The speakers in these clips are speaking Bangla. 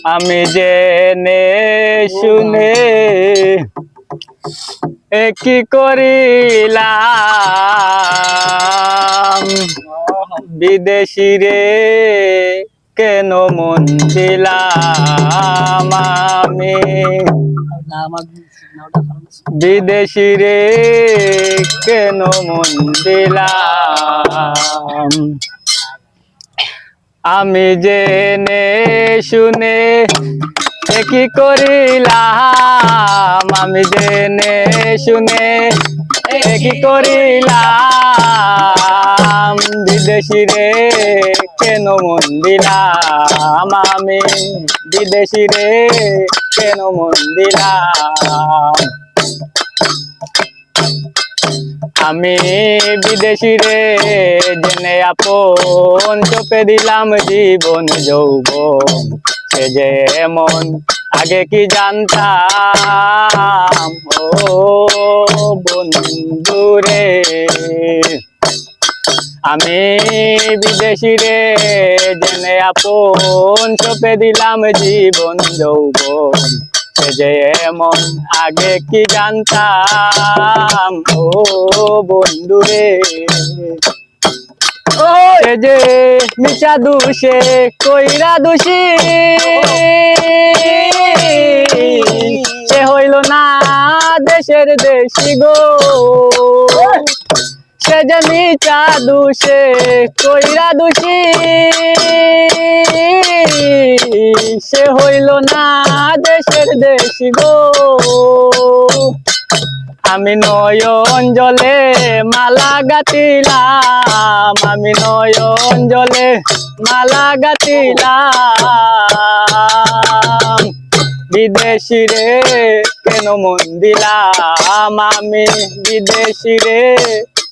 আমি জেনে শুনে কি করিলাম বিদেশি রে কেন মন দিলাম আমি বিদেশি রে কেন মন দিলাম আমি জেনে শুনে কি করিলাম আমি জেনে শুনে কি করিলাম বিদেশি রে কেন মন দিলাম আমি বিদেশি রে কেন মন দিলাম আমি বিদেশি রে জেনে আপন চোপে দিলাম জীবন যৌবন সে যে এমন আগে কি জানতাম ও বন্ধুরে আমি বিদেশি রে জেনে আপন চোপে দিলাম জীবন যৌবন সে যে এমন আগে কি জানতাম ও বন্ধুরে সে যে মিছা দোষে কইরা দোষী সে হইল না দেশের দেশি গো সে যে মিছা দোষে কইরা দোষী সে হইল না দেশের দেশি গো আমি নয়ন জলে মালা গাতিলাম আমি নয়ন জলে মালা গাতিলাম বিদেশি রে কেন মন দিলাম আমি বিদেশি রে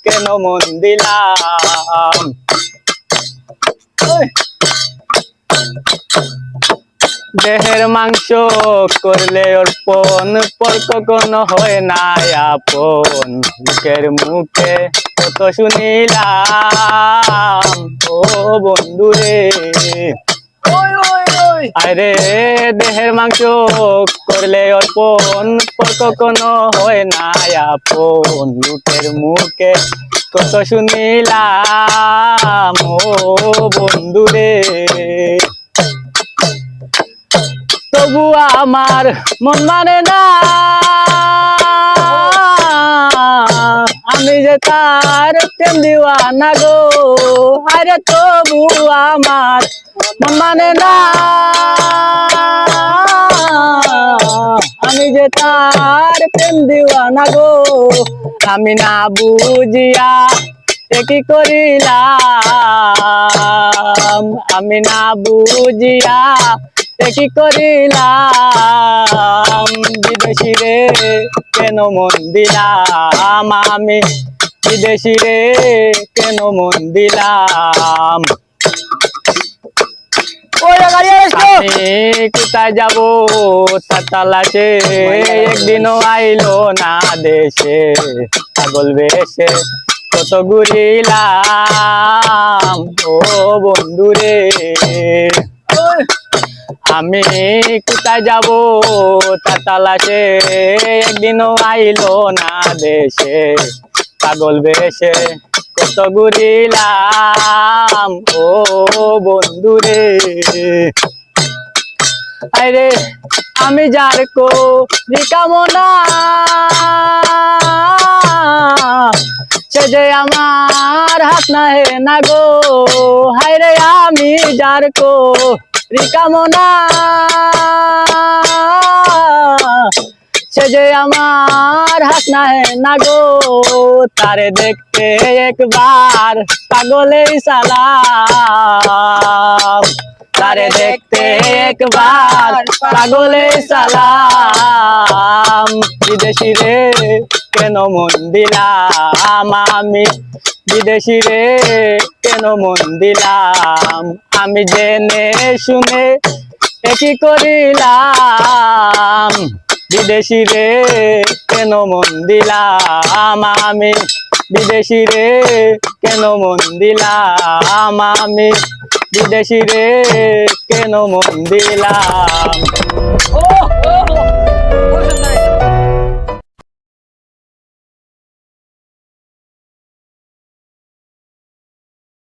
কেন মন দিলাম দেহের মাংস করলে অর্পণ পর কখনো হয় না আপন মুখের মুখে কত শুনিলাম ও বন্ধুরে আরে দেহের মাংস করলে অর্পণ পর কখনো হয় না আপন মুখের মুখে কত শুনিলাম ও বন্ধুরে তবু আমার মন মানে না আমি যে তার প্রেম দিওয়ানা গো আরে তবু আমার মন মানে না আমি যে তার প্রেম দিওয়ানা গো আমি না বুঝিয়া কি করিলাম আমি না বুঝিয়া কি করিলাম বিদেশি রে কেন মন দিলাম আমি বিদেশি রে কেন মন দিলাম আমি কোথায় যাবো তার তালাশে একদিনও আইলো না দেশে পাগল বেশে কত ঘুরিলাম ও বন্ধুরে আমি কোথায় যাব তার তালাশে একদিনও আইলো না দেশে পাগল বেশে কত ঘুরিলাম ও বন্ধুরে আরে আমি যার কো কামনা সে যে আমার হাত না হে না গো হায়রে আমি যার কো কামনা সে যে আমার হাত না হে না গো তারে দেখতে একবার পাগলে সালাম তারে দেখতে একবার পাগলে সালাম বিদেশি রে কেন মন দিলাম আমি বিদেশি রে কেন মন দিলাম আমি জেনে শুনে কি করিলাম বিদেশি রে কেন মন দিলাম আমি বিদেশি রে কেন মন দিলাম আমি বিদেশি রে কেন মন দিলাম